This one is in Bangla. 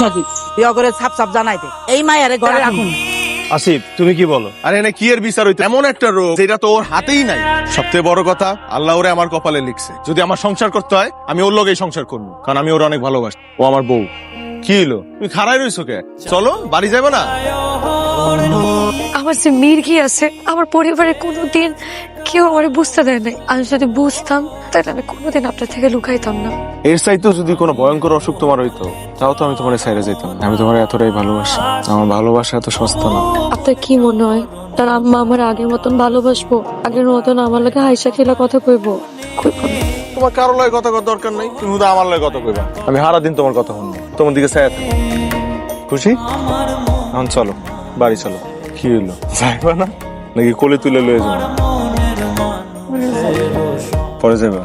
নাকি বিয়ে করে ছাপ ছাপ জানাই দে এই মায়ের ঘরে রাখুন। আসিফ তুমি কি বলো? আরে না কি এর বিচার হইতো এমন একটা রোগ যেটা তো ওর হাতেই নাই। সবচেয়ে বড় কথা আল্লাহ ওরে আমার কপালে লিখছে, যদি আমার সংসার করতে হয় আমি ওর লগেই সংসার করবো, কারণ আমি ওর অনেক ভালোবাসি। ও আমার বউ। কি হলো তুমি খাড়াই রইছো কে? চলো বাড়ি যাবো না? আমার যে মির্গি আছে, আমার পরিবারে কোনোদিন কেউ আমার বুঝতে দেয় নাই। আমি যদি বুঝতাম তাহলে আমি কোনোদিন আপনার থেকে লুকাইতাম না। এর চাইতেও যদি কোনো ভয়ঙ্কর অসুখ তোমার হইতো তাও তো আমি তোমার সাইডে যেতাম না। আমি তোমার এতটাই ভালোবাসি, আমার ভালোবাসা এত সস্তা না। আপনার কি মনে হয় তার আম্মা আমার আগের মতন ভালোবাসবো? আগের মতন আমার লাগে হাইসা খেলা কথা কইবো? কইবো না। তোমার কারো লয় কথা কর দরকার নাই, তুমি শুধু আমার লয় কথা কইবা। আমি সারা দিন তোমার কথা শুনবো, তোমার দিকে চাই থাকবো। খুশি? এখন চলো বাড়ি চলো। কি হইলো যাইবা না নাকি কোলে তুলে লয়ে যাবো? পরে যাবে।